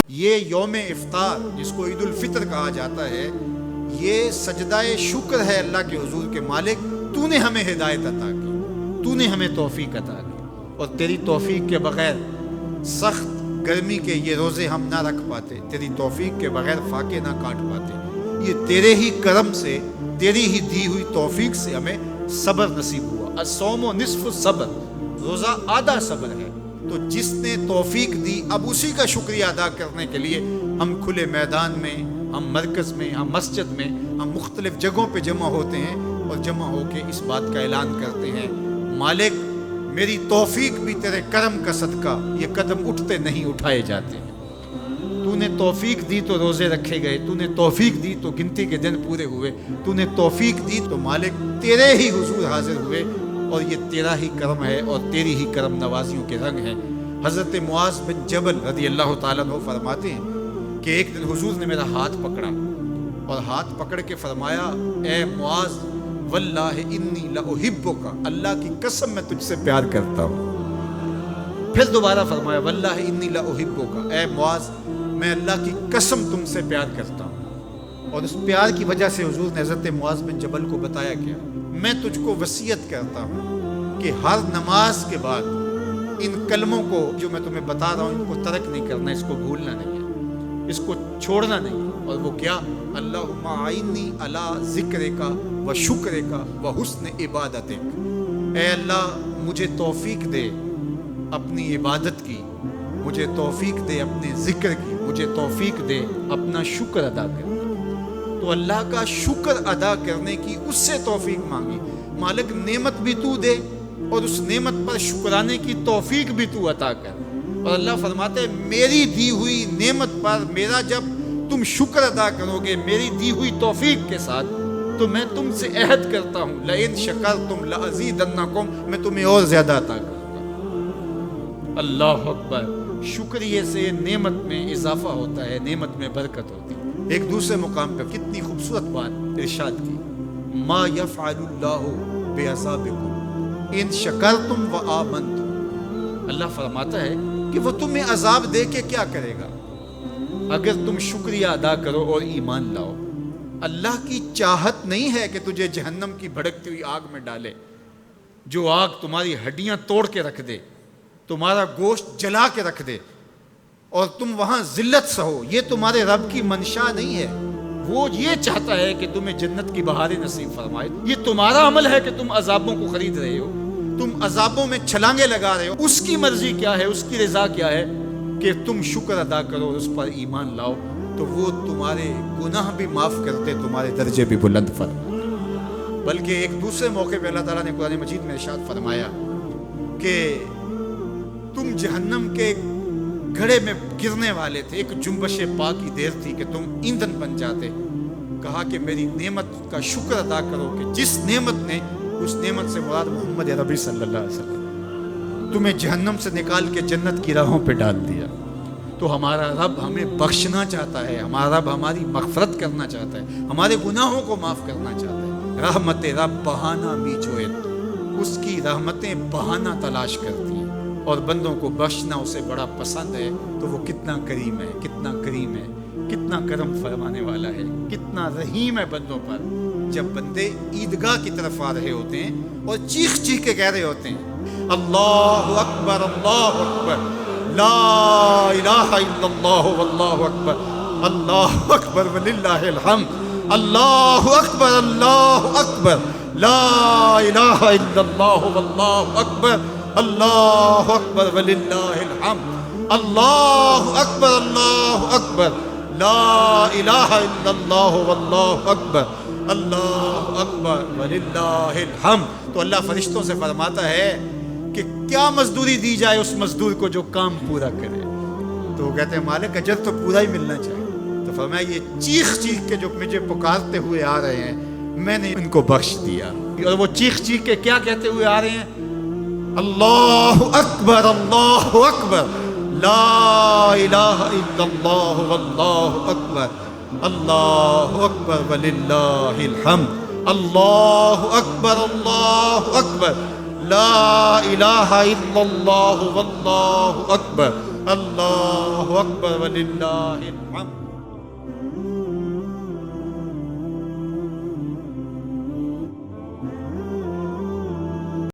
یہ یوم افطار جس کو عید الفطر کہا جاتا ہے، یہ سجدہ شکر ہے اللہ کے حضور کے مالک تو نے ہمیں ہدایت عطا کی، تو نے ہمیں توفیق عطا کی، اور تیری توفیق کے بغیر سخت گرمی کے یہ روزے ہم نہ رکھ پاتے، تیری توفیق کے بغیر فاقے نہ کاٹ پاتے۔ یہ تیرے ہی کرم سے، تیری ہی دی ہوئی توفیق سے ہمیں صبر نصیب ہوا۔ الصوم نصف الصبر، روزہ آدھا صبر ہے۔ تو جس نے توفیق دی، اب اسی کا شکریہ ادا کرنے کے لیے ہم کھلے میدان میں، ہم مرکز میں، ہم مسجد میں، ہم مختلف جگہوں پہ جمع ہوتے ہیں اور جمع ہو کے اس بات کا اعلان کرتے ہیں، مالک میری توفیق بھی تیرے کرم کا صدقہ، یہ قدم اٹھتے نہیں اٹھائے جاتے ہیں۔ تو نے توفیق دی تو روزے رکھے گئے، تو نے توفیق دی تو گنتی کے دن پورے ہوئے، تو نے توفیق دی تو مالک تیرے ہی حضور حاضر ہوئے، اور یہ تیرا ہی کرم ہے اور تیری ہی کرم نوازیوں کے رنگ ہیں۔ حضرت معاذ بن جبل رضی اللہ تعالیٰ عنہ فرماتے ہیں کہ ایک دن حضور نے میرا ہاتھ پکڑا اور ہاتھ پکڑ کے فرمایا، اے معاذ واللہ انی لأحبک، اللہ کی قسم میں تجھ سے پیار کرتا ہوں۔ پھر دوبارہ فرمایا، واللہ انی لأحبک، اے معاذ میں اللہ کی قسم تم سے پیار کرتا ہوں۔ اور اس پیار کی وجہ سے حضور نے حضرت معاذ بن جبل کو بتایا کیا، میں تجھ کو وصیت کرتا ہوں کہ ہر نماز کے بعد ان کلموں کو جو میں تمہیں بتا رہا ہوں ان کو ترک نہیں کرنا، اس کو بھولنا نہیں ہے، اس کو چھوڑنا نہیں ہے۔ اور وہ کیا؟ اللہم اعنی علی ذکرک و شکرک و حسن عبادتک، اے اللہ مجھے توفیق دے اپنی عبادت کی، مجھے توفیق دے اپنے ذکر کی، مجھے توفیق دے اپنا شکر ادا کرنے۔ تو اللہ کا شکر ادا کرنے کی اس سے توفیق مانگی، مالک نعمت بھی تو دے اور اس نعمت پر شکرانے کی توفیق بھی تو عطا کر۔ اور اللہ فرماتے ہیں میری دی ہوئی نعمت پر میرا جب تم شکر ادا کرو گے میری دی ہوئی توفیق کے ساتھ، تو میں تم سے عہد کرتا ہوں لئن شکرتم لازیدنکم، میں تمہیں اور زیادہ عطا کروں گا۔ اللہ اکبر، شکریہ سے نعمت میں اضافہ ہوتا ہے، نعمت میں برکت ہوتی ہے۔ ایک دوسرے مقام پہ کتنی خوبصورت بات ارشاد کی، ما یفعل اللہ بعذابکم ان شکرتم و آمنتم، اللہ فرماتا ہے کہ وہ تمہیں عذاب دے کے کیا کرے گا اگر تم شکریہ ادا کرو اور ایمان لاؤ۔ اللہ کی چاہت نہیں ہے کہ تجھے جہنم کی بھڑکتی ہوئی آگ میں ڈالے، جو آگ تمہاری ہڈیاں توڑ کے رکھ دے، تمہارا گوشت جلا کے رکھ دے اور تم وہاں ذلت سہو، یہ تمہارے رب کی منشا نہیں ہے۔ وہ یہ چاہتا ہے کہ تمہیں جنت کی بہاریں نصیب فرمائے۔ یہ تمہارا عمل ہے کہ تم عذابوں کو خرید رہے ہو، تم عذابوں میں چھلانگے لگا رہے ہو۔ اس کی مرضی کیا ہے، اس کی رضا کیا ہے کہ تم شکر ادا کرو اور اس پر ایمان لاؤ، تو وہ تمہارے گناہ بھی معاف کرتے، تمہارے درجے بھی بلند فرماتے۔ بلکہ ایک دوسرے موقع پہ اللہ تعالیٰ نے قرآن مجید میں ارشاد فرمایا کہ تم جہنم کے گھڑے میں گرنے والے تھے، ایک جنبش پا کی دیر تھی کہ تم ایندھن بن جاتے۔ کہا کہ میری نعمت کا شکر ادا کرو کہ جس نعمت نے، اس نعمت سے مراد محمد عربی صلی اللہ علیہ وسلم، تمہیں جہنم سے نکال کے جنت کی راہوں پہ ڈال دیا۔ تو ہمارا رب ہمیں بخشنا چاہتا ہے، ہمارا رب ہماری مغفرت کرنا چاہتا ہے، ہمارے گناہوں کو معاف کرنا چاہتا ہے۔ رحمت رب بہانہ می جوئت، اس کی رحمتیں بہانہ تلاش کرتی ہیں، اور بندوں کو بخشنا اسے بڑا پسند ہے۔ تو وہ کتنا کریم ہے، کتنا کریم ہے، کتنا کرم فرمانے والا ہے، کتنا رحیم ہے بندوں پر۔ جب بندے عیدگاہ کی طرف آ رہے ہوتے ہیں اور چیخ چیخ کے کہہ رہے ہوتے ہیں اللہ اکبر اللہ اکبر لا الہ الا اللہ واللہ اکبر اللہ اکبر وللہ الحمد اللہ اکبر لا الہ الا اللہ واللہ اکبر اللہ اکبر وللہ الحمد اللہ اکبر لا الہ الا اللہ واللہ اکبر اللہ اکبر وللہ الحمد۔ تو اللہ فرشتوں سے فرماتا ہے کہ کیا مزدوری دی جائے اس مزدور کو جو کام پورا کرے؟ تو وہ کہتے ہیں مالک اجر تو پورا ہی ملنا چاہیے۔ تو فرمایا یہ چیخ چیخ کے جو مجھے پکارتے ہوئے آ رہے ہیں میں نے ان کو بخش دیا۔ اور وہ چیخ چیخ کے کیا کہتے ہوئے آ رہے ہیں؟ اللہ اکبر لا الہ الا اللہ واللہ اکبر اللہ اکبر وللہ الحمد اللہ اکبر لا الہ الا اللہ واللہ اکبر، اللہ اکبر وللہ الحمد۔